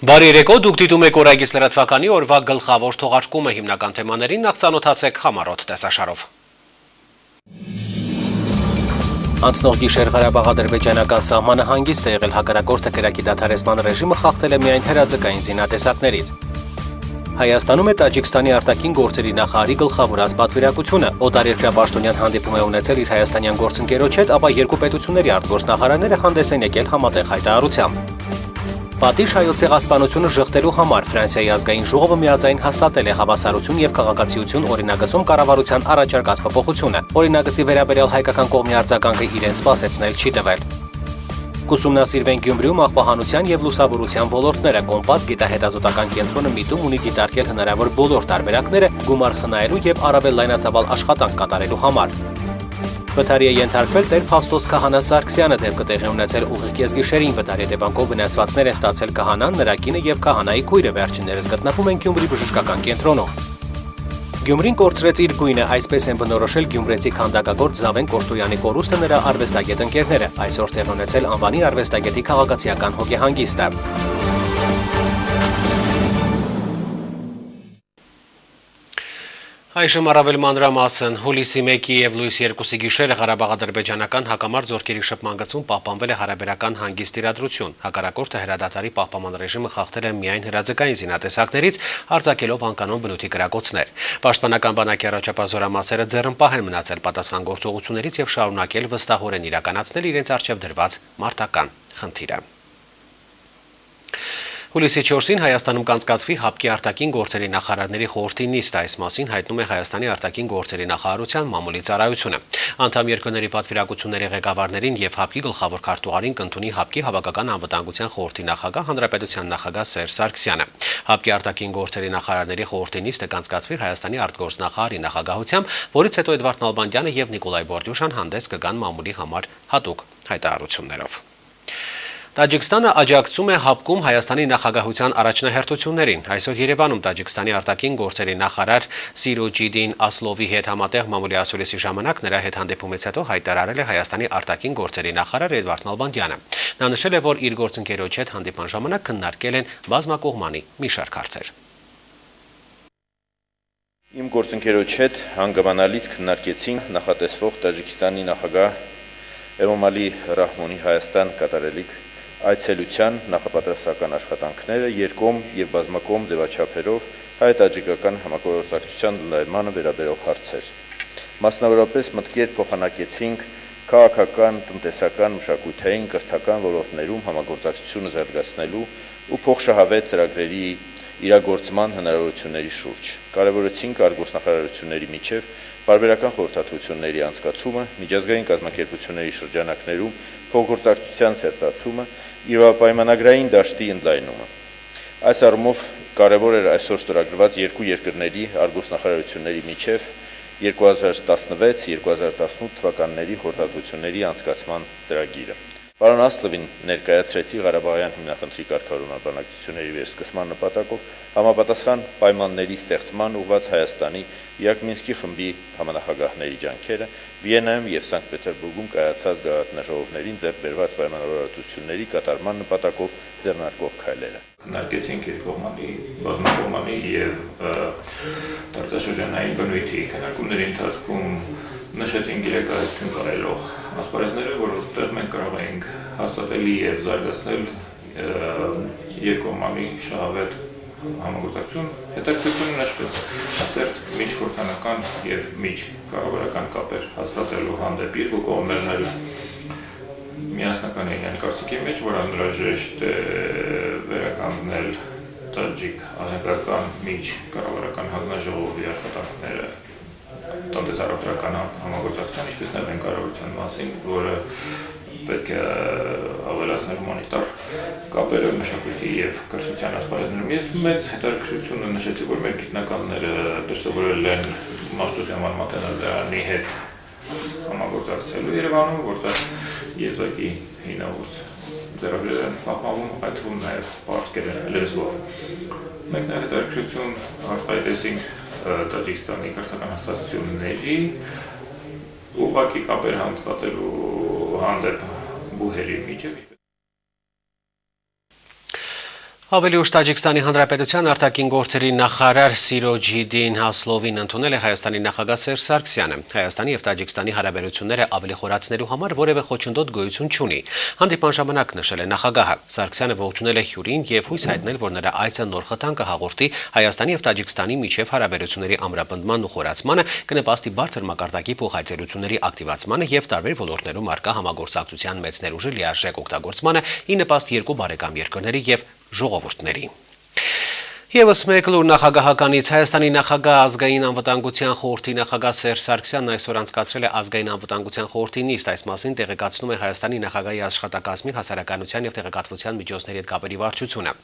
Բարի երեկո, դուք դիտում եք Օրայգիս լրատվականի օրվա գլխավոր թողարկումը հիմնական թեմաներին, նախ ծանոթացեք համառոտ տեսաշարով։ Անցնող գիշեր Ղարաբաղ-ադրբեջանական սահմանը հանգիստ է եղել, հակառակորդը կրակի դադարեցման ռեժիմը խախտել է միայն հրաձգային զինատեսակներից։ Հայաստանում է Տաջիկստանի արտաքին գործերի նախարարի գլխավորած պատվիրակությունը։ Օտարերկրյա պաշտոնյան հանդիպում է ունեցել իր հայաստանյան գործընկերոջ հետ, ապա երկու պետությունների արտգործնախարարները հանդես են եկել համատեղ հայտարարությամբ։ Պատիժ հայոց ցեղասպանությունը ժխտելու համար Ֆրանսիայի ազգային ժողովը միաձայն հաստատել է հավասարություն եւ քաղաքացիություն օրինագծում կառավարության առաջարկած փոփոխությունը։ Օրինագծի վերաբերյալ հայկական կողմի արձագանքը իրեն սպասեցնել չի տվել։ Կուսումնասիրվեն Գյումրիում աղբահանության եւ լուսավորության ոլորտները։ Կոմպաս գիտահետազոտական կենտրոնը միտում ունի դիտարկել հնարավոր բոլոր տարբերակները գումար խնայելու եւ առավել լայնածավալ աշխատանք կատարելու համար։ Վթարի է ենթարկվել Տեր Ֆավստոս Քահանա Սարգսյանը, դեպքը տեղի ունեցել ուղիղ կեսգիշերին։ Վթարի հետևանքով վնասվածքներ են ստացել քահանան, նրա կինը եւ քահանայի քույրը, վերջիններս գտնվում են Գյումրի բժշկական կենտրոնում։ Գյումրին կորցրեց իր գույնը, այսպես են բնորոշել գյումրեցի քանդակագործ Զավեն Կոշտոյանի կորուստը նրա արվեստագետ ընկերները։ Այսօր տեղի ունեցել անվանի արվեստագետի քաղաքացիական հոգեհանգիստը։ Այժմ առավել մանրամասն հուլիսի 1-ի եւ լույսի 2-ի գիշերը Ղարաբաղ-ադրբեջանական հակամարտ զորքերի շփման գծում պահպանվել է հարաբերական հանգիստ իրադրություն։ Հակառակորդը հրադադարի պահպանման ռեժիմը խախտել է միայն հրաձգային զինատեսակներից, արձակելով անկանոն բնույթի կրակոցներ։ Պաշտպանական բանակի առաջապահ զորամասերը ձեռնպահ են մնացել պատասխան գործողություններից եւ շարունակել վստահորեն իրականացնել իրենց առջեւ դրված մարտական խնդիրը։ Հուլիսի 4-ին Հայաստանում կանցկացվի ՀԱՊԿ-ի արտաքին գործերի նախարարների խորհրդի նիստ, այս մասին հայտնում է Հայաստանի արտաքին գործերի նախարարության մամուլի ծառայությունը։ Անդամ երկրների պատվիրակությունների ղեկավարներին եւ ՀԱՊԿ-ի գլխավոր քարտուղարին կընդունի ՀԱՊԿ-ի հավաքական անվտանգության խորհրդի նախագահ Հանրապետության նախագահ Սերժ Սարգսյանը։ ՀԱՊԿ-ի արտաքին գործերի նախարարների խորհրդի նիստը կանցկացվի Հայաստանի արտգործնախարարի նախագահությամբ, որից հետո Էդվարդ Նալբանդյանը եւ Նիկոլայ Բորդյուշան հանդես կգան մամուլի համար հատուկ հայտարարություններով։ Տաջիկստանը աջակցում է ՀԱՊԿ-ում Հայաստանի նախագահության առաջնահերթություններին։ Այսօր Երևանում Տաջիկստանի արտաքին գործերի նախարար Սիրոջիդին Ասլովի հետ համատեղ մամուլի ասուլիսի ժամանակ նրա հետ հանդիպումից հետո հայտարարել է Հայաստանի արտաքին գործերի նախարար Էդվարդ Նալբանդյանը։ Նա նշել է, որ իր գործընկերոջ հետ հանդիպման ժամանակ քննարկել են բազմակողմանի մի շարք հարցեր։ Իմ գործընկերոջ հետ հանգամանալից քննարկեցինք նախատեսվող Տաջիկստանի նախագահ Էմոմալի Ռահմոնի Հայաստան կատարելիք այցելության նախապատրաստական աշխատանքները երկկողմ եւ բազմակողմ ձևաչափերով հայ-տաջիկական համագործակցության ընդլայնմանը վերաբերող հարցեր։ Մասնավորապես մտքեր փոխանակեցինք քաղաքական, տնտեսական, մշակութային, կրթական ոլորտներում համագործակցությունը զարգացնելու ու փոխշահավետ ծրագրերի իրագործման հնարավորությունների շուրջ։ Կարևորեցինք արտգործնախարարությունների միջև բարբերական խորհրդատվությունների անցկացումը, միջազգային կազմակերպությունների շրջանակներում փոխգործակցության սերտացումը, իրավապայմանագրային դաշտի ընդլայնումը։ Այս առումով կարևոր էր այսօր ստորագրված երկու երկրների արտգործնախարարությունների միջև 2016-2018 թվականների խորհրդատվությունների անցկացման ծրագիրը։ Պարոն Ասլովին ներկայացրեցի Ղարաբաղյան հիմնախնդրի կարգավորման բանակցությունների վերսկսման նպատակով համապատասխան պայմանների ստեղծման ուղղված Հայաստանի Մինսկի խմբի համանախագահների ջանքերը, Վիեննայում եւ Սանկտ Պետերբուրգում կայացած գաղտնաժողովներին ձեռք բերված պայմանավորվածությունների կատարման նպատակով ձեռնարկող քայլերը։ Քննարկեցինք երկկողմանի, բազմակողմանի եւ տարածաշրջանային բնույթի քննարկումների ընթացքում նշեցինք իրականություն կարելով ասպարեզները, որովհետև մենք կարող ենք հաստատելի եւ զարգացնել երկկողմանի շահավետ համագործակցություն, հետաքրքրությունը նշվեց սերտ միջխորհրդանական եւ միջկառավարական կապեր հաստատելու հանդեպ երկու կողմերն էլ միասնական էին կարծիքի մեջ, որ անհրաժեշտ է վերականգնել տաջիկ ահեկական միջկառավարական հանձնաժողովի աշխատանքները տնտեսարարական համագործակցության, ինչպես նաև այն կառավարության մասին, որը պետք է ավելացնել հումանիտար կապերը մշակույթի եւ կրթության ասպարեզներում։ Ես մեծ հետաքրքրություն նշեցի, որ մեր գիտնականները դրսևորել են մասշտաբային մատենադարանի հետ համագործակցելու Երևանում, որտեղ եզակի հինավուրց ձեռագրեր են պահպանվում, այդ թվում նաև պարսկերեն լեզվով։ Մենք նաև հետաքրքրություն արտահայտեցինք Տաջիկստանի կրթական հաստատությունների ուղղակի կապեր հանդեպ բուհերի միջև։ Ավելի ուշ Տաջիկստանի Հանրապետության արտաքին գործերի նախարար Սիրոջիդին Հասլովին ընդունել է Հայաստանի նախագահ Սերժ Սարգսյանը։ Հայաստանի եւ Տաջիկստանի հարաբերությունները ավելի խորացնելու համար որևէ խոչընդոտ գոյություն չունի։ Հանդիպման ժամանակ նշել է նախագահը։ Սարգսյանը ողջունել է հյուրին եւ հույս հայտնել, որ նրա այցը նոր խթան կհաղորդի Հայաստանի եւ Տաջիկստանի միջև հարաբերությունների ամրապնդման ու խորացմանը, կնպաստի բարձր մակարդակի փոխհայցելությունների ակտիվացմանը եւ տարբեր ոլորտներում արկա համագործակցության մեծ ներուժի լիարժեք օգտագործմանը՝ ի նպաստ երկու բարեկամ երկրների եւ ժողովուրդների։ Եվս մեկ լուր նախագահականից Հայաստանի նախագահ ազգային անվտանգության խորհրդի նախագահ Սերժ Սարգսյանն այսօր անցկացրել է ազգային անվտանգության խորհրդի նիստ, այս մասին տեղեկացնում է Հայաստանի նախագահի աշխատակազմի հասարակայնության եւ տեղեկատվության միջոցների հետ կապերի վարչությունը։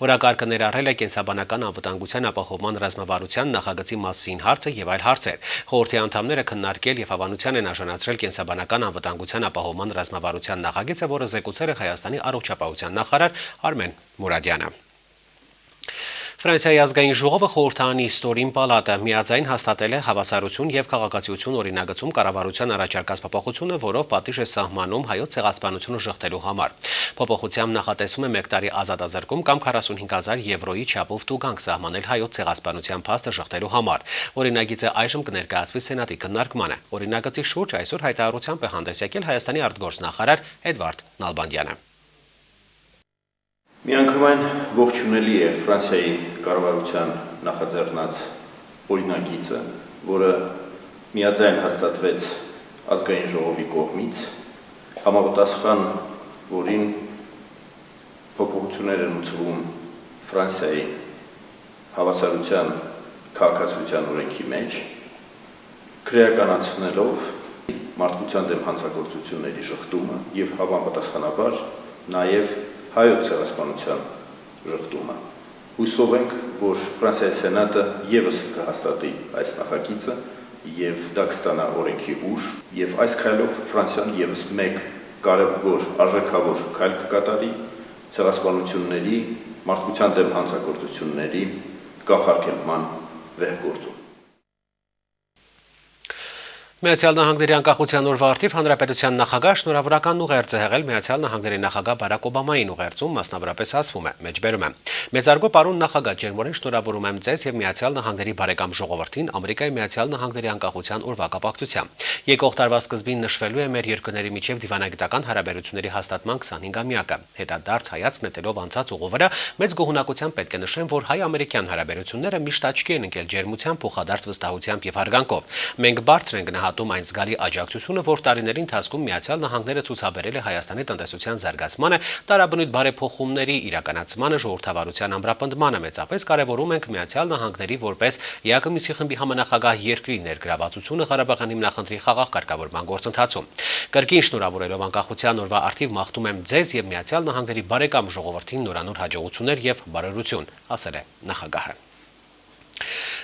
Օրակարգը ներառել է կենսաբանական անվտանգության ապահովման ռազմավարության նախագծի մասին հարցը եւ այլ հարցեր։ Խորհրդի անդամները քննարկել եւ հավանության են արժանացրել կենսաբանական անվտանգության ապահովման ռազմավարության նախագիծը, որը զեկուցել է Հայաստանի առողջապահության նախարար Արմեն Մուրադյանը։ Ֆրանսիայի ազգային ժողովը խորհրդարանի ստորին պալատը միաձայն հաստատել է հավասարություն եւ քաղաքացիություն օրինագծում կառավարության առաջարկած փոփոխությունը, որով պատիժ է սահմանում հայոց ցեղասպանությունը շղթելու համար։ Փոփոխությամբ նախատեսվում է 1 տարի ազատազրկում կամ 45,000 եվրոյի չափով տուգանք սահմանել հայոց ցեղասպանության փաստը շղթելու համար։ Օրինագիծը այժմ կներկայացվի սենատի քննարկմանը։ Օրինագծի շուրջ այսօր հայտարարությամբ է հանդես եկել Հայաստանի արտգործնախարար Էդվարդ Նալբանդյանը։ Միանգամայն ողջունելի է Ֆրանսիայի կառավարության նախաձեռնած օրինագիծը, որը միաձայն հաստատվեց ազգային ժողովի կողմից, համապատասխան որին փոփոխություններ են ուծվում Ֆրանսիայի հավասարության քաղաքացիության օրենքի մեջ, քրեականացնելով մարդկության դեմ հանցագործությունների շղթումը եւ համապատասխանաբար նաեւ հայոց ցեղասպանության շղթումը։ Հուսով ենք, որ Ֆրանսիայի սենատը եւս կհաստատի այս նախագիծը եւ դա կստանա օրենքի ուժ եւ այս քայլով Ֆրանսիան եւս մեկ կարևոր արժեքավոր քայլ կկատարի ցեղասպանությունների, մարդկության դեմ հանցագործությունների կանխարգելման վեհգործում։ Միացյալ Նահանգների անկախության օրվա առթիվ Հանրապետության նախագահ շնորհավորական ուղերձ է հղել Միացյալ Նահանգների նախագահ Բարակ Օբամային ուղերձում, մասնավորապես ասվում է, մեջբերում է. Մեծարգո պարոն նախագահ, ջերմորեն շնորհավորում եմ ձեզ եւ Միացյալ Նահանգների բարեկամ ժողովրդին Ամերիկայի Միացյալ Նահանգների անկախության օրվա կապակցությամբ։ Եկող տարվա սկզբին նշվելու է մեր երկրների միջև դիվանագիտական հարաբերությունների հաստատման 25-ամյակը։ Հետադարձ հայացք նետելով անցած ուղու վրա մեծ գոհունակությամբ պետք է նշեմ, որ հայ-ամերիկյան հարաբերությունները միշտ աչքի են ընկել ջերմությամբ, փոխադարձ վստահությամբ եւ հարգանքով։ Մենք բարձր ենք գնահատում այն զգալի աջակցությունը, որ տարիների ընթացքում Միացյալ Նահանգները ցուցաբերել է Հայաստանի տնտեսության զարգացմանը, տարաբնույթ բարեփոխումների իրականացմանը, ժողովրդավարության ամրապնդմանը, մեծապես կարևորում ենք Միացյալ Նահանգների որպես ԵԱԿՄ խմբի համանախագահ երկրի ներգրավվածությունը Ղարաբաղյան հիմնախնդրի խաղաղ կարգավորման գործընթացում։ Կրկին շնորհավորելով անկախության օրվա առթիվ մաղթում եմ ձեզ եւ Միացյալ Նահանգների բարեկամ ժողովրդին նորանոր հաջողություններ եւ բարօրություն, ասել է նախագահը։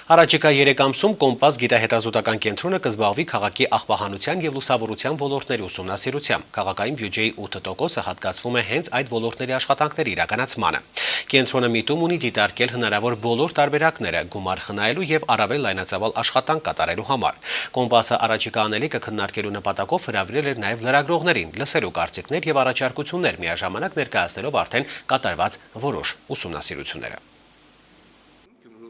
Առաջիկա 3 ամսում Կոմպաս գիտահետազոտական կենտրոնը կզբաղվի քաղաքի աղբահանության եւ լուսավորության ոլորտների ուսումնասիրությամբ։ Քաղաքային բյուջեի 8%-ը հատկացվում է հենց այդ ոլորտների աշխատանքների իրականացմանը։ Կենտրոնը միտում ունի դիտարկել հնարավոր բոլոր տարբերակները գումար խնայելու եւ առավել լայնածավալ աշխատանք կատարելու համար։ Կոմպասը առաջիկա անելիքը քննարկելու նպատակով հրավիրել էր նաեւ լրագրողներին, լսելու կարծիքներ եւ առաջարկություններ, միաժամանակ ներկայացնելով արդեն կատարված որոշ ուսումնասիրությունները։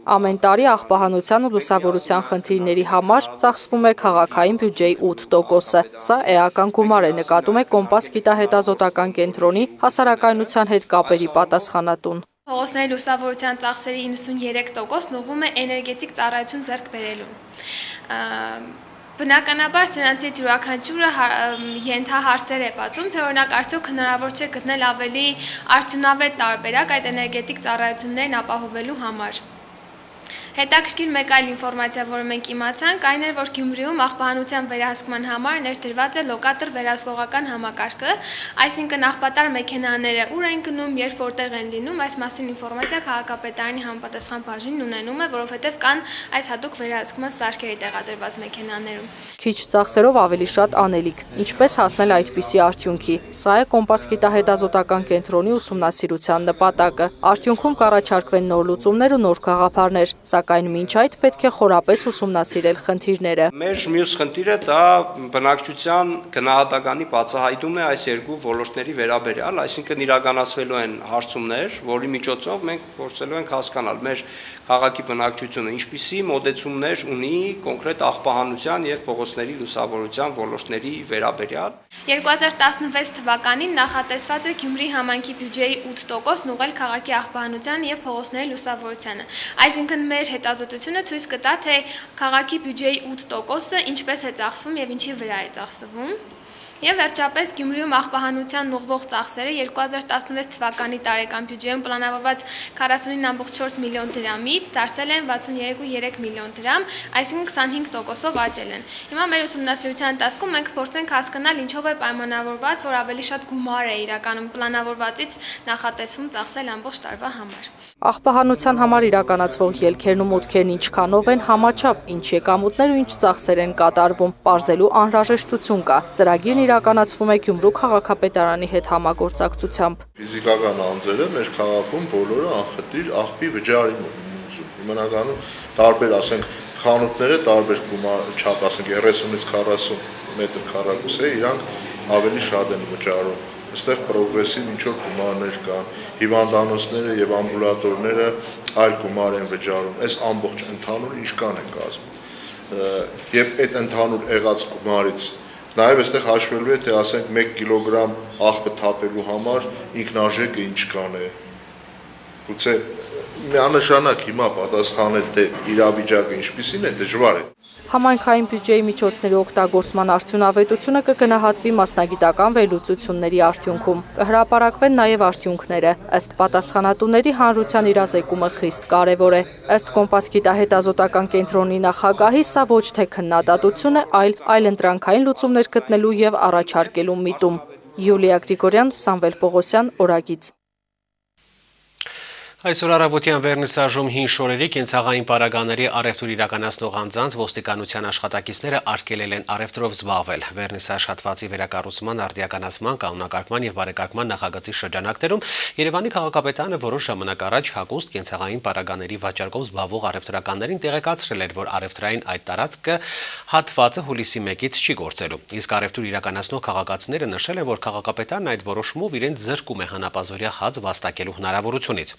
Ամեն տարի աղբահանության ու լուսավորության խնդիրների համար ծախսվում է քաղաքային բյուջեի 8%-ը։ Սա էական գումար է, նկատում է Կոմպաս գիտահետազոտական կենտրոնի հասարակայնության հետ կապերի պատասխանատուն։ Փողոցների լուսավորության ծախսերի 93%-ն ուղղվում է էներգետիկ ծառայություն ձեռք բերելու։ Բնականաբար սրանցից յուրաքանչյուրը ենթահարցեր է բացում, թե օրինակ արդյոք հնարավոր չէ գտնել ավելի արդյունավետ տարբերակ այդ էներգետիկ ծառայություններն ապահովելու համար։ Հետաքրքիր մեկ այլ ինֆորմացիա, որը մենք իմացանք, այն էր, որ Գյումրիում աղբահանության վերահսկման համար ներդրված է լոկատոր վերահսկողական համակարգը, այսինքն աղբատար մեքենաները ուր են գնում, երբ որտեղ են լինում, այս մասին ինֆորմացիա քաղաքապետարանի համապատասխան բաժինն ունենում է, որովհետև կան այս հատուկ վերահսկման սարքերի տեղադրված մեքենաներում։ Քիչ ծախսերով ավելի շատ անելիք։ Ինչպես հասնել այդպիսի արդյունքի։ Սա է Կոմպաս գիտահետազոտական կենտրոնի ուսումնասիրության նպատակը։ Արդյունքում կառաջարկվեն նոր լուծումներ ու նոր գաղափարներ, սակայն մինչ այդ պետք է խորապես ուսումնասիրել խնդիրները։ Մեր մյուս խնդիրը դա բնակչության գնահատականի բացահայտումն է այս երկու ոլորտների վերաբերյալ, այսինքն իրականացվելու են հարցումներ, որի միջոցով մենք փորձելու ենք հասկանալ մեր քաղաքի բնակչությունը ինչպիսի մոտեցումներ ունի կոնկրետ աղբահանության եւ փողոցների լուսավորության ոլորտների վերաբերյալ։ 2016 թվականին նախատեսված է Գյումրի համայնքի բյուջեի 8%-ն ուղղել քաղաքի աղբահանության եւ փողոցների լուսավորությանը։ Այսինքն մեր հետազոտությունը ցույց կտա, թե քաղաքի բյուջեի 8%-ը ինչպես է ծախսվում եւ ինչի վրա է ծախսվում։ Եվ վերջապես Գյումրիում աղբահանության ուղղվող ծախսերը 2016 թվականի տարեկան բյուջեում պլանավորված 49.4 միլիոն դրամից դարձել են 63.3 միլիոն դրամ, այսինքն 25%-ով աճել են։ Հիմա մեր ուսումնասիրության ընթացքում մենք փորձենք հասկանալ ինչով է պայմանավորված, որ ավելի շատ գումար է իրականում պլանավորվածից նախատեսվում ծախսել ամբողջ տարվա համար։ Աղբահանության համար իրականացվող ելքերն ու մուտքերն ինչքանով են համաչափ, ինչ եկամուտներ ու ինչ ծախսեր են կատարվում, պարզելու անհրաժեշտություն կա։ Ծրագիրն իրականացվում է Գյումրու քաղաքապետարանի հետ համագործակցությամբ։ Ֆիզիկական անձերը մեր քաղաքում բոլորը անխտիր աղբի վճարի ուզում։ Հիմնականում տարբեր, ասենք, խանութները տարբեր չափ, ասենք 30-ից 40 մետր քառակուսի է, իրանք ավելի շատ են վճարում։ Այստեղ պրոգրեսիվ ինչ-որ գումարներ կան, հիվանդանոցները եւ ամբուլատորները այլ գումար են վճարում։ Այս ամբողջ ընդհանուր ինչքան է կազմում։ Եվ այդ ընդհանուր եղած գումարից նաեւ այստեղ հաշվելու է, թե ասենք 1 կիլոգրամ աղբը թափելու համար ինքնարժեքը ինչքան է։ Գուցե միանշանակ հիմա պատասխանել, թե իրավիճակը ինչպիսին է, դժվար է։ Համայնքային բյուջեի միջոցների օգտագործման արդյունավետությունը կգնահատվի մասնագիտական վերլուծությունների արդյունքում։ Կհրապարակվեն նաև արդյունքները։ Ըստ պատասխանատուների հանրության իրազեկումը խիստ կարևոր է։ Ըստ Կոմպաս գիտահետազոտական կենտրոնի նախագահի սա ոչ թե քննադատություն է, այլ ընտրանքային լուծումներ գտնելու եւ առաջարկելու միտում։ Յուլիա Գրիգորյան, Սամվել Պողոսյան, Օրագիծ։ Այսօր առավոտյան վերնիսաժում հին շորերի կենցաղային պարագաների առևտուր իրականացնող անձանց ոստիկանության աշխատակիցները արգելել են առևտրով զբաղվել։ Վերնիսաժ հատվածի վերակառուցման, արդիականացման, կանոնակարգման եւ բարեկարգման նախագծի շրջանակներում Երևանի քաղաքապետարանը որոշ ժամանակ առաջ հագուստ կենցաղային պարագաների վաճառքով զբաղվող առևտրականներին տեղեկացրել էր, որ առևտրային այդ տարածքը հատվածը հուլիսի 1-ից չի գործելու։ Իսկ առևտուր իրականացնող քաղաքացիները նշել են, որ քաղաքապետարն այդ որոշումով իրենց զրկում է հանապազօրյա հաց վաստակելու հնարավորությունից։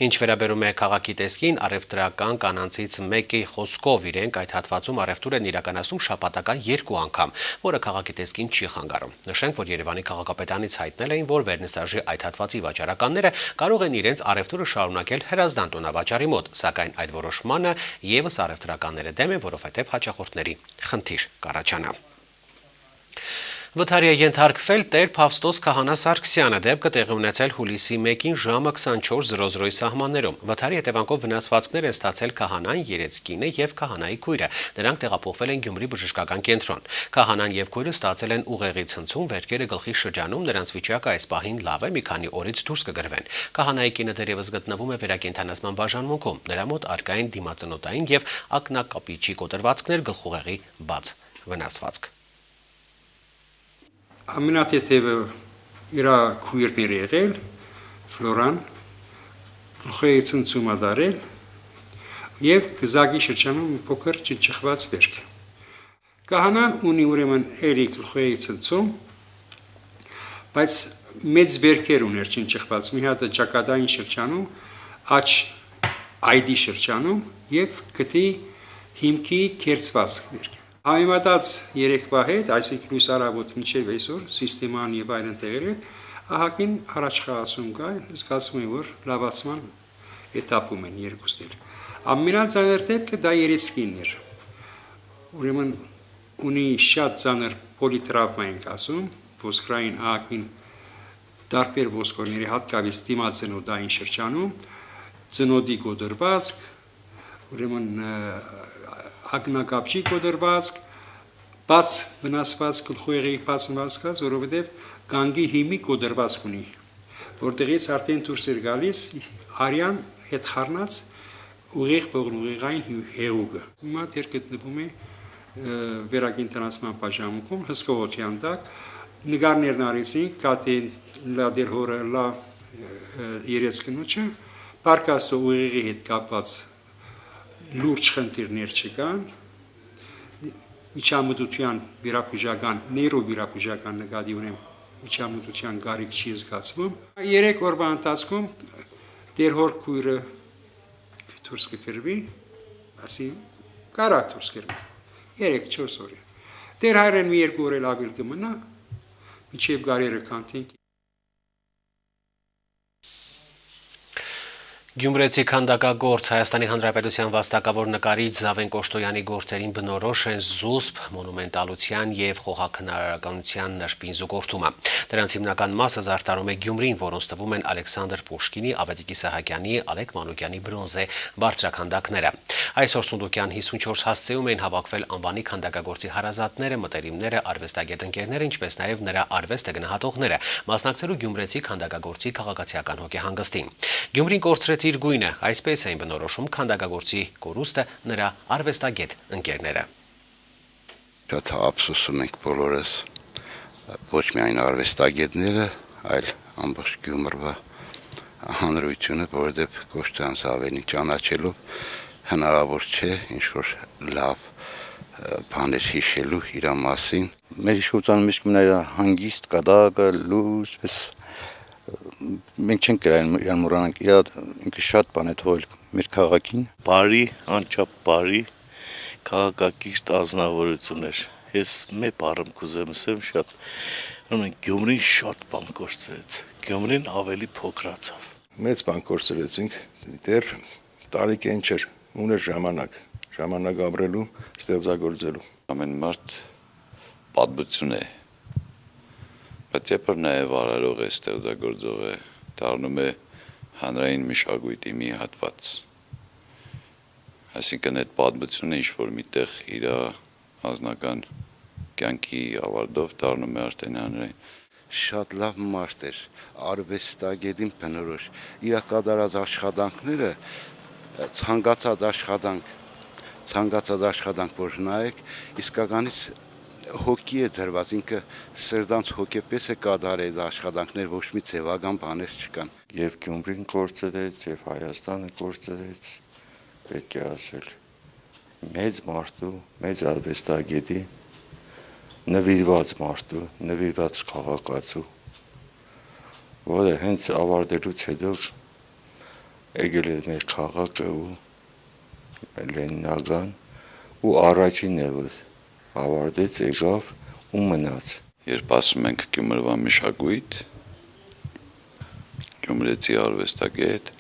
Ինչ վերաբերում է քաղաքի տեսքին, առևտրական կանանցից մեկի խոսքով իրենք այդ հատվածում առևտուր են իրականացնում շաբաթական 2 անգամ, որը քաղաքի տեսքին չի խանգարում։ Նշենք, որ Երևանի քաղաքապետարանից հայտնել էին, որ վերնիսաժի այդ հատվածի վաճառականները կարող են իրենց առևտուրը շարունակել Հրազդան տոնավաճառի մոտ, սակայն այդ որոշմանը եւս առևտրականները դեմ են, որովհետեւ հաճախորդների խնդիր կառաջանա։ Վթարի է ենթարկվել Տեր Փավստոս Քահանա Սարգսյանը, դեպքը տեղի ունեցել հուլիսի 1-ին ժամը 24:00-ի սահմաններում։ Վթարի հետևանքով վնասվածքներ են ստացել քահանան, երեցկինը եւ քահանայի քույրը։ Դրանք տեղափոխվել են Գյումրի բժշկական կենտրոն։ Քահանան եւ քույրը ստացել են ուղեղի ցնցում, վերքերը գլխի շրջանում, նրանց վիճակը այս պահին լավ է, մի քանի օրից դուրս կգրվեն։ Քահանայի կինը դեռևս գտնվում է վերակենդանացման բաժանմունքում։ Նրա մոտ առկա են դիմացնոտային եւ ակնակապիչի կոտրվածքներ, գլխուղեղի բաց վնասվածք։ Ամենաթեթևը իր քույրն էր եղել, Ֆլորան, գլխի ցնցում ա դարել եւ գզակի շրջանում մի փոքր ճնճղված վերք։ Քահանան ունի ուրեմն էլի գլխի ցնցում, բայց մեծ վերքեր ուներ ճնճղված, մի հատ ճակատային շրջանում, աչ այդի շրջանում եւ գտի հիմքի կերծված վերք։ Համեմատած երեկվա հետ, այսինքն լույս առավոտ մինչև այսօր, սիստեման եւ այլն տեղերը, ահագին առաջխաղացում կա, զգացում եմ, որ լավացման էտապում են երկուսներ։ Ամենածանր դեպքը դա երեսկինն էր։ Ուրեմն ունի շատ ծանր պոլիտրավմա ենք ասում, ոսկրային ահագին տարբեր ոսկորների հատկապես դիմացնոտային շրջանում, ծնոտի կոտրվածք, ուրեմն ակնակապչի կոտրվածք, բաց վնասված գլխուղեղի բաց վնասված, որովհետև գանգի հիմի կոտրվածք ունի, որտեղից արդեն դուրս էր գալիս արյան հետ խառնած ուղեղ ողնուղեղային հեղուկը։ Հիմա դեռ գտնվում է վերակենդանացման բաժանմունքում, հսկողության տակ, նկարներն արեցին, կատեն լա դեր հորը լա երեցկնոջը, պարկասո ուղեղի հետ կապված լուրջ խնդիրներ չկան, միջամտության վիրաբուժական, նեյրովիրաբուժական նկատի ունեմ, միջամտության գարիք չի զգացվում։ 3 օրվա ընթացքում դեր հոր քույրը դուրս կգրվի, ասի կարա դուրս կգրվի։ 3-4 օր։ Դեր հայրեն մի 2 օր էլ ավել կմնա, մինչև գարերը կանթենք։ Գյումրեցի քանդակագործ Հայաստանի Հանրապետության վաստակավոր նկարիչ Զավեն Կոշտոյանի գործերին բնորոշ են զուսպ, մոնումենտալության և խոհաքնարարականության նրբին զուգորդումը։ Դրանց հիմնական մասը զարդարում է Գյումրին, որոնց թվում են Ալեքսանդր Պուշկինի, Ավետիք Իսահակյանի, Ալեք Մանուկյանի բրոնզե բարձրաքանդակները։ Այսօր Սունդուկյան 54 հասցեում էին հավաքվել անվանի քանդակագործի հարազատները, մտերիմները, արվեստագետ ընկերները, ինչպես նաև նրա արվեստը գնահատողները, մասնակցելու գյումրեցի քանդակագործի քաղաքացիական հոգեհանգստին։ Գյումրին կորցրեց իր գույնը, այսպես էին բնորոշում քանդակագործի կորուստը նրա արվեստագետ ընկերները։ Շատ ափսոսում ենք բոլորս, ոչ միայն արվեստագետները, այլ ամբողջ Գյումրվա հանրությունը, որովհետև Կոշտոյան Զավենին ճանաչելով հնարավոր չէ ինչ-որ լավ բաներ հիշելու իր մասին։ Մեր իշխանության մեջ կմնա հանգիստ, կատակը, լույս, պես մենք չենք իրան մոռանանք, ինքը շատ բան է թողել մեր քաղաքին։ Բարի, անչափ բարի քաղաքակիրթ անձնավորություններ։ Ես մի բառում կուզեմ ասեմ շատ, Գյումրին շատ բան կորցրեց, Գյումրին ավելի փոքրացավ։ Մեծ բան կորցրեցինք, դեռ տարիքեն չէր, ուներ ժամանակ ապրելու, ստեղծագործելու։ Ամեն մարդ պատմություն է, բայց երբ նաև արարող է, ստեղծագործող է, դառնում է հանրային մշակույթի մի հատված։ Այսինքն այդ պատմությունը ինչ-որ միտեղ իր անձնական կյանքի ավարտով դառնում է արդեն հանրային։ Շատ լավ մարդ էր, արվեստագետին բնորոշ, իր կատարած աշխատանքները ցանկացած աշխատանք, որ նայեք, իսկականից հոգի է դրված, ինքը սրտանց հոգեպես է կատարել աշխատանքներ, ոչ մի ձևական բաներ չկան։ Եվ Գյումրին կորցրեց, եւ Հայաստանը կորցրեց, պետք է ասել, մեծ մարդու, մեծ արվեստագետի, նվիրված մարդու, նվիրված քաղաքացու, որը հենց ավարտելուց հետո եկել է մեր քաղաքը ու Լենինական ու առաջին ևս ավարտեց, եկավ ու մնաց։ Երբ ասում ենք Գյումրվա մշակույթ, գյումրեցի արվեստագետ,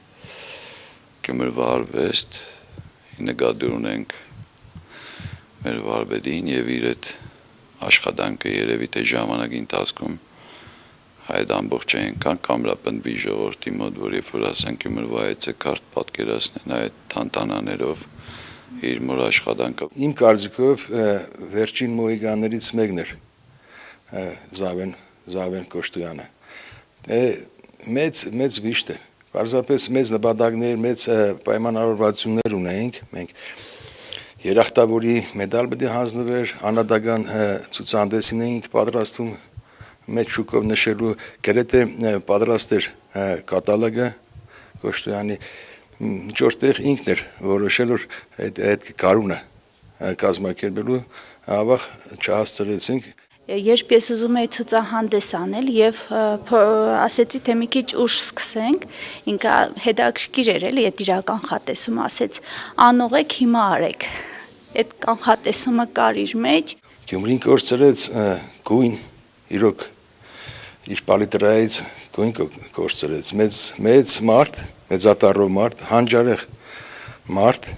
Գյումրվա արվեստ, նկատի ունենք մեր վարպետին եւ իր այդ աշխատանքը երևի թե ժամանակի ընթացքում այդ ամբողջ այնքան կամրապնդվի ժողովրդի մոտ, որ երբ որ ասենք Գյումրվա այցը կարդ պատկերացնեն այդ թանտանաներով իր մոր աշխատանքը։ Իմ կարծիքով վերջին մոհիկաններից մեկն էր Զավեն Կոշտոյանը։ Մեծ վիշտ է, պարզապես մեծ նպատակներ, մեծ պայմանավորվածություններ ունենք մենք։ Երախտավորի մեդալ պետք է հանձնվեր, անհատական ցուցահանդեսին էինք պատրաստում մեծ շուկով նշելու, գրեթե պատրաստ էր կատալոգը Կոշտոյանի, միջորդեղ ինքն էր որոշել, որ այդ կարունը կազմակերպելու ավաղ չհասցրեցինք։ Երբ ես ուզում էի ցուցահանդես անել եւ ասեցի թե մի քիչ ուշ սկսենք, ինքը հետաքրքիր էր էլի այդ իր կանխատեսումը, ասեց անողեք հիմա արեք։ Այդ կանխատեսումը կար իր մեջ։ Գյումրին կորցրեց գույն, իրոք իր պալիտրայից գույն կորցրեց, մեծ մարդ, մեծատառով մարդ, հանջարեղ մարդ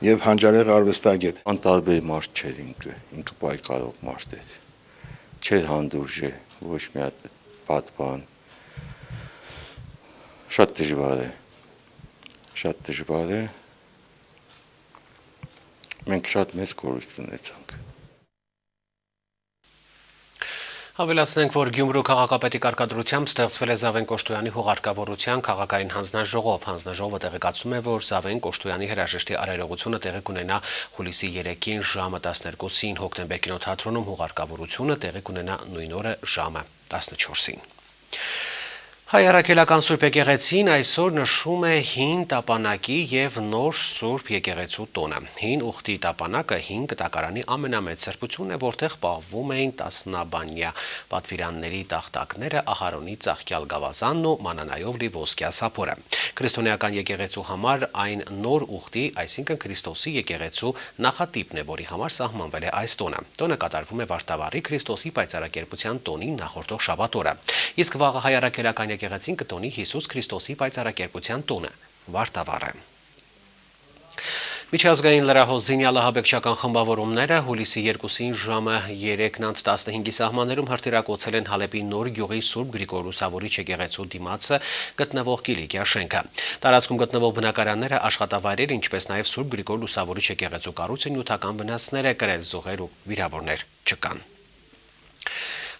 եւ հանջարեղ արվեստագետ։ Անտարբեր մարդ չէր ինքը պայքարող մարդ էր։ Չէր հանդուրժե, ոչ մի հատ վատ բան։ Շատ դժվար է։ Մենք շատ մեծ կորուստ ունեցանք։ Ավելացնենք, որ Գյումրու քաղաքապետի կարգադրությամբ ստեղծվել է Զավեն Կոշտոյանի հուղարկավորության քաղաքային հանձնաժողով։ Հանձնաժողովը տեղեկացում է, որ Զավեն Կոշտոյանի հրաժեշտի արարողությունը տեղի կունենա հուլիսի 3-ին ժամը 12-ին Հոկտեմբեր կինոթատրոնում, հուղարկավորությունը տեղի կունենա նույն օրը ժամը 14-ին։ Հայ առաքելական Սուրբ եկեղեցին այսօր նշում է հին տապանակի եւ նոր Սուրբ եկեղեցու տոնը։ Հին ուխտի տապանակը հին կտակարանի ամենամեծ սրբությունն է, որտեղ պահվում էին տասնաբանյա պատվիրանների տախտակները, Ահարոնի ծաղկյալ գավազանն ու մանանայով լի ոսկյա սափորը։ Քրիստոնեական եկեղեցու համար այն նոր ուխտի, այսինքն Քրիստոսի եկեղեցու նախատիպն է, որի համար սահմանվել է այս տոնը։ Տոնը կատարվում է Վարդավառի Քրիստոսի պայծառակերպության տոնին նախորդող շաբաթ օրը։ Իսկ վաղը հայ առաքելական եկեղեցին կտոնի Հիսուս Քրիստոսի պայծառակերպության տոնը Վարդավառը։ Միջազգային լրահոս Զինյալը հաբեկչական խմբավորումները հուլիսի 2-ին ժամը 3:15-ի սահմաններում հրթիռակոծել են Հալեպի Նոր գյուղի Սուրբ Գրիգոր Լուսավորիչ եկեղեցու դիմացը գտնվող Կիլիկիա շենքը։ Տարածքում գտնվող բնակարանները, աշխատավայրերը, ինչպես նաև Սուրբ Գրիգոր Լուսավորիչ եկեղեցու կառույցը նյութական վնասներ է կրել, զոհեր ու վիրավորներ չկան։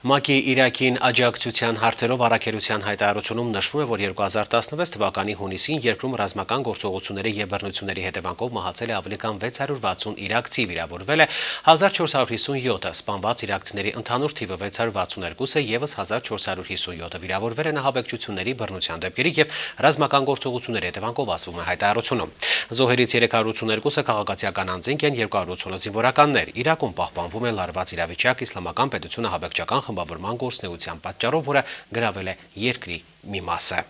ՄԱԿ-ի Իրաքին աջակցության հարցերով առաքելության հայտարարությունում նշվում է, որ 2016 թվականի հունիսին երկրում ռազմական գործողությունների եւ բռնությունների հետևանքով մահացել է ավելի քան 660 իրաքցի, վիրավորվել է 1457-ը, սպանված իրաքցիների ընդհանուր թիվը 662 է, եւս 1457-ը վիրավորվել են ահաբեկչությունների, բռնության դեպքերի եւ ռազմական գործողությունների հետևանքով, ասվում է հայտարարությունում։ Զոհերից 382-ը քաղաքացիական անձինք են, 280-ը զինվորականներ։ Իրաքում պահպանվում է լարված իրավիճակ, իսլամական պետությունը հաբեկչական խմբավորման գործնեության պատճառով, որը գրավել է երկրի մի մասը։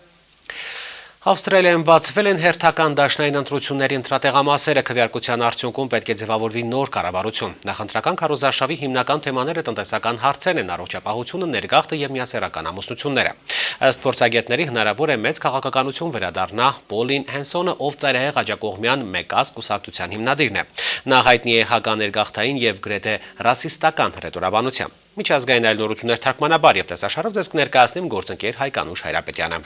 Ավստրալիայում բացվել են հերթական դաշնային ընտրությունների ընտրատեղամասերը, քվեարկության արդյունքում պետք է ձևավորվի նոր կառավարություն։ Նախընտրական քարոզարշավի հիմնական թեմաները տնտեսական հարցերն են, առողջապահությունը, ներգաղթը եւ միասեռական ամուսնությունները։ Ըստ փորձագետների հնարավոր է մեծ քաղաքականություն վերադառնա Պոլին Հենսոնը, ով ծայրահեղ աջակողմյան Մեկաս կուսակցության հիմնադիրն է։ Նա հայտնի է հականերգաղթային եւ գրեթե ռասիստական հռետորաբանությամբ։ Միջազգային այլ նորություններ թարգմանաբար եւ տեսաշարով ձեզ կներկայացնեմ գործընկեր Հայկանուշ Հայրապետյանը։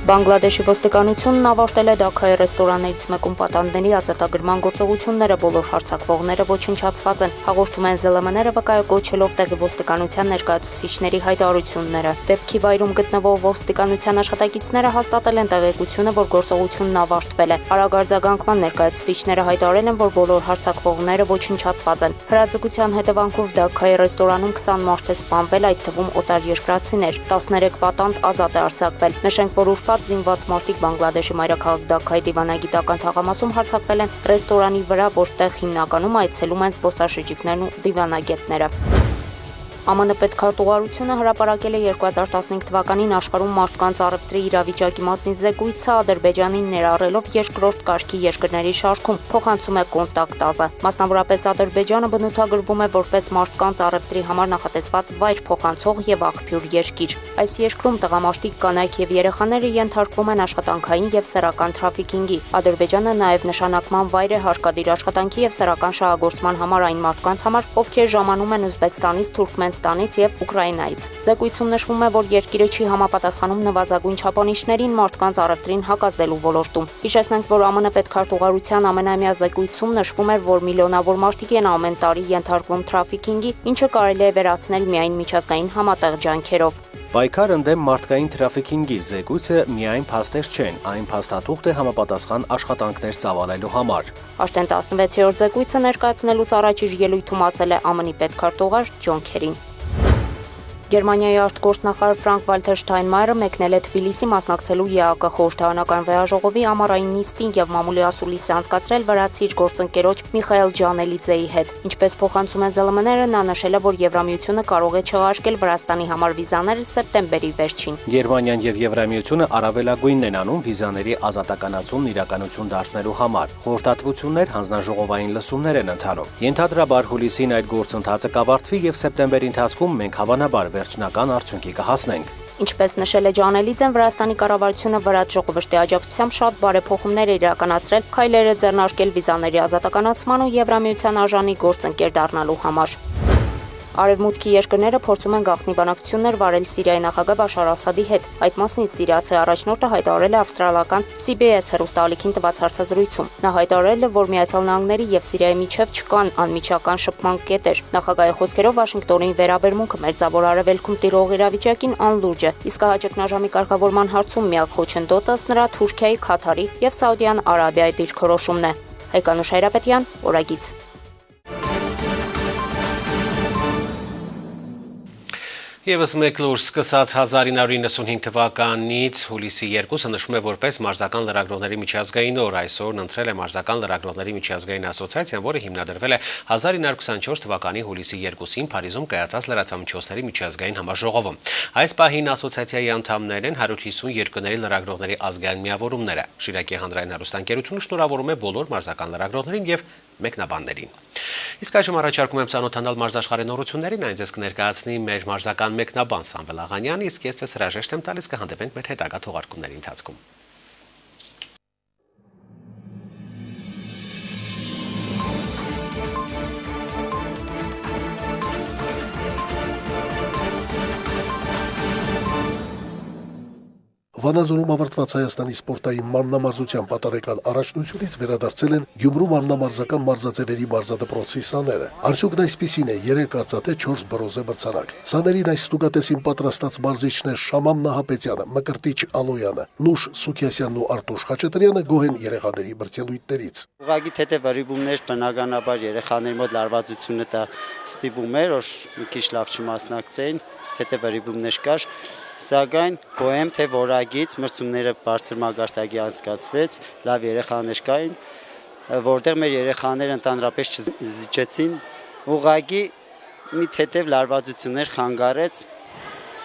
Բանգլադեշի ոստիկանությունն ավարտել է Դաքայի ռեստորաններից մեկում պատանդների ազատագրման գործողությունները, բոլոր հարձակվողները ոչնչացված են, հաղորդում են ԶԼՄ-ները վկայակոչելով տեղի ոստիկանության ներկայացուցիչների հայտարարությունները։ Դեպքի վայրում գտնվող ոստիկանության աշխատակիցները հաստատել են տեղեկությունը, որ գործողությունն ավարտվել է։ Արագ արձագանքման ներկայացուցիչները հայտարարել են, որ բոլոր հարձակվողները ոչնչացված են։ Հրաձգության հետևանքով Դաքայի ռեստորանում 20 մարդ է սպանվել, այդ թվում օտարերկրացիներ, 13 պատանդ ազատ է արձակվել։ Նշենք, որ զինված մարդիկ Բանգլադեշի մայրաքաղաք Դաքայի դիվանագիտական թաղամասում հարձակվել են ռեստորանի վրա, որտեղ հիմնականում այցելում են զբոսաշրջիկներն ու դիվանագետները։ ԱՄՆ պետքարտուղարությունը հրապարակել է 2015 թվականին աշխարհում մարդկանց առևտրի իրավիճակի մասին զեկույցը, Ադրբեջանին ներառելով երկրորդ կարգի երկրների շարքում, փոխանցում է Կոնտակտ-ազը։ Մասնավորապես Ադրբեջանը բնութագրվում է որպես մարդկանց առևտրի համար նախատեսված վայր փոխանցող եւ աղբյուր երկիր։ Այս երկրում տղամարդիկ, կանայք եւ երեխաները ենթարկվում են աշխատանքային եւ սեռական թրաֆիքինգի։ Ադրբեջանը նաեւ նշանակման վայր է հարկադիր աշխատանքի եւ սեռական շահագործման համար այն մարդկանց համար, ովքեր ժամանում են Ուզբեկստանից, Թուրքմենստանից եւ Ուկրաինայից։ Զեկույցում նշվում է, որ երկիրը չի համապատասխանում նվազագույն չափանիշներին մարդկանց առևտրին հակազդելու ոլորտում։ Հիշեցնենք, որ ԱՄՆ պետքարտուղարության ամենամյա զեկույցում նշվում էր, որ միլիոնավոր մարդիկ են ամեն տարի ենթարկվում թրաֆիքինգի, ինչը կարելի է վերացնել միայն միջազգային համատեղ ջանքերով։ Պայքար ընդդեմ մարդկային թրաֆիքինգի զեկույցը միայն փաստեր չեն, այն փաստաթուղթ է համապատասխան աշխատանքներ ծավալելու համար։ Աշտեն 16-րդ զեկույցը ներկայացնելուց առաջ իր ելույթում ասել է ԱՄՆ պետքարտուղար Ջոն Քերին։ Գերմանիայի արտգործնախարար Ֆրանկ Վալթեր Շթայնմայերը մեկնել է Թբիլիսի մասնակցելու ԵԱԿ խորհրդարանական վեաժողովի ամառային նիստին եւ մամուլի ասուլիս անցկացրել վրացի իր գործընկերոջ Միխայել Ջանելիձեի հետ։ Ինչպես փոխանցում են ԶԼՄ-ները, նա նշել է, որ Եվրամիությունը կարող է չհարկել Վրաստանի համար վիզաները սեպտեմբերի վերջին։ Գերմանիան եւ Եվրամիությունը առավելագույնն են անում վիզաների ազատականացումն իրականություն դարձնելու համար։ Խորհրդատվություններ, հանձնաժողովային լսումներ են ընթանում։ Ենթադրաբար հուլիսին այդ գործընթացը կավարտվի եւ սեպտեմբերի ընթացքում մենք հավանաբար վերջնական արդյունքի կհասնենք։ Ինչպես նշել է Ջանելիձեն, Վրաստանի կառավարությունը վրաց ժողովրդի աջակցությամբ շատ բարեփոխումներ է իրականացրել, քայլեր է ձեռնարկել վիզաների ազատականացման ու Եվրամիության արժանի գործընկեր դառնալու համար։ Արևմուտքի երկրները փորձում են գաղտնի բանակցություններ վարել Սիրիայի նախագահ Բաշար Ասադի հետ։ Այդ մասին Սիրիացի առաջնորդը հայտարարել է ավստրալիական CBS հեռուստաալիքին տված հարցազրույցում։ Նա հայտարարել է, որ Միացյալ Նահանգների եւ Սիրիայի միջև չկան անմիջական շփման կետեր։ Նախագահի խոսքերով Վաշինգտոնի վերաբերմունքը Մերձավոր Արևելքում տիրող իրավիճակին անլուրջ է, իսկ հաճախնաժամի կարգավորման հարցում միակ խոչընդոտը ըստ նրա Թուրքիայի, Քաթարի եւ Սաուդյան Արաբիայի դիրքորոշումն է։ Հայկանուշ Հայրապետյան, Օրագից։ Եվս մեկ լուր սկսած 1995 թվականից հուլիսի 2-ը նշվում է որպես մարզական լրագրողների միջազգային օր, այսօրն ընտրել է մարզական լրագրողների միջազգային ասոցիացիան, որը հիմնադրվել է 1924 թվականի հուլիսի 2-ին Փարիզում կայացած լրատվամիջոցների միջազգային համաժողովում։ Այս պահին ասոցիացիայի անդամներ են 150 երկրների լրագրողների ազգային միավորումները։ Շիրակի հանրային հեռուստաընկերությունը շնորհավորում է բոլոր մարզական լրագրողներին եւ մեկնաբաններին։ Իսկ այժմ առաջարկում եմ ծանոթանալ մարզաշխարհի նորություններին, այն ձեզ կներկայացնի մեր մարզական մեկնաբան Սամվել Աղանյանը, իսկ ես ձեզ հրաժեշտ եմ տալիս կհանդիպենք մեր հետագա թողարկումների ընթացքում։ Վանաձորում ավարտված Հայաստանի սպորտային մաննամարզության պատահական առաջնությունից վերադարձել են Գյումրու մաննամարզական մարզաձևերի մարզադպրոցի սաները։ Արդյունքն այսպիսին է՝ 3 արծաթե, 4 բրոնզե մրցանակ։ Սաներին այս ստուգատեսին պատրաստած մարզիչներ Շաման Նահապետյանը, Մկրտիչ Ալոյանը, Նուշ Սուքիասյանն ու Արտուշ Խաչատրյանը գոհ են երեխաների մրցելույթներից։ Ուղղակի թեթև վրիպումներ բնականաբար երեխաների մոտ լարվածությունը դա ստիպում էր, որ մի քիչ լավ չմասնակցեին, թեթև վրիպումներ կար, սակայն գոհ եմ, թե որակից մրցումները բարձր մակարդակի անցկացվեց, լավ երեխաներ կային, որտեղ մեր երեխաները ընդհանրապես չզիջեցին, ուղղակի մի թեթև լարվածություններ խանգարեց,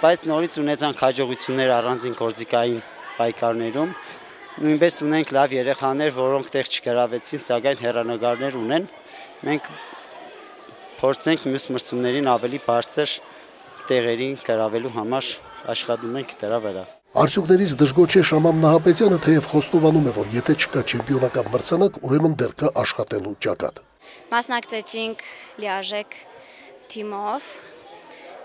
բայց նորից ունեցանք հաջողություններ առանձին գործիքային պայքարներում, նույնպես ունենք լավ երեխաներ, որոնք տեղ չգրավեցին, սակայն հեռանկարներ ունեն, մենք փորձենք մյուս մրցումներին ավելի բարձր տեղերին գրավելու համար աշխատում ենք դրա վրա։ Արդյունքներից դժգոհ չէ Շաման Նահապետյանը, թեև խոստովանում է, որ եթե չկա չեմպիոնական մրցանակ, ուրեմն դեռ կա աշխատելու ճակատ։ Մասնակցեցինք լիարժեք թիմով,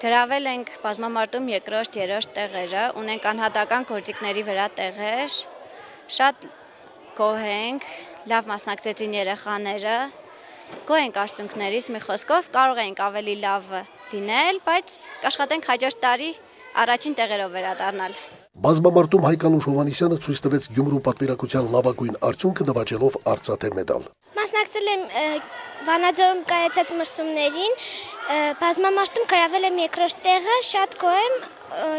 գրավել ենք բազմամարտում 2-րդ, 3-րդ տեղերը, ունենք անհատական գործիքների վրա տեղեր, շատ գոհ ենք, լավ մասնակցեցին երեխաները, գոհ ենք արդյունքներից, մի խոսքով կարող ենք ավելի լավ լինել, բայց կաշխատենք հաջորդ տարի առաջին տեղերով վերադառնալ։ Բազմամարտում Հայկանուշ Հովհաննիսյանը ցույց տվեց Գյումրու պատվիրակության լավագույն արդյունքը նվաճելով արծաթե մեդալ։ Մասնակցել եմ Վանաձորում կայացած մրցումներին, բազմամարտում գրավել եմ 2-րդ տեղը, շատ գոհ եմ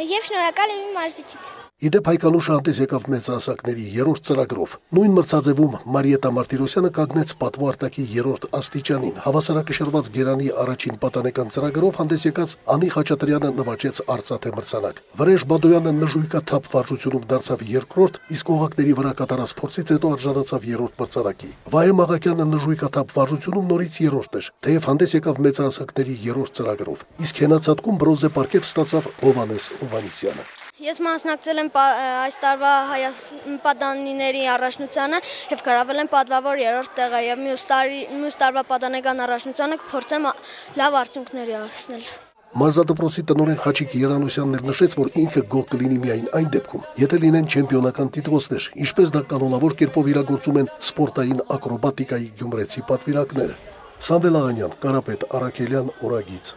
եւ շնորհակալ եմ իմ մարզիչից։ Իդեպ Հայկանուշը հանդես եկավ մեծահասակների 3-րդ ծրագրով։ Նույն մրցաձևում Մարիետա Մարտիրոսյանը կանգնեց պատվո արտակի 3-րդ աստիճանին։ Հավասարակշռված գերանի առաջին պատանեկան ծրագրով հանդես եկած Անի Խաչատրյանը նվաճեց արծաթե մրցանակ։ Վրեժ Բադոյանը նժույգաթափ վարժությունում դարձավ 2-րդ, իսկ օղակների վրա կատարած փորձից հետո արժանացավ 3-րդ մրցանակի։ Վահե Մաղաքյանը նժույգաթափ վարժությունում նորից 3-րդ էր, թեև հանդես եկավ մեծահասակների 3-րդ ծրագրով։ Իսկ հենացածքում բրոնզե պարգև ստացավ Հովհաննես Հովհաննիսյանը։ Ես մասնակցել եմ այս տարվա պատանիների առաջնությանը եւ գրավել եմ պատվավոր 3-րդ տեղը եւ մյուս տարվա պատանեկան առաջնությանը փորձեմ լավ արդյունքների հասնել։ Մարզադպրոցի տնօրեն Խաչիկ Երանոսյանն էլ նշեց, որ ինքը գոհ կլինի միայն այն դեպքում, եթե լինեն չեմպիոնական տիտղոսներ, ինչպես դա կանոնավոր կերպով իրագործում են սպորտային ակրոբատիկայի գյումրեցի պատվիրակները։ Սամվել Աղանյան, Կարապետ Արաքելյան, Օրագիծ։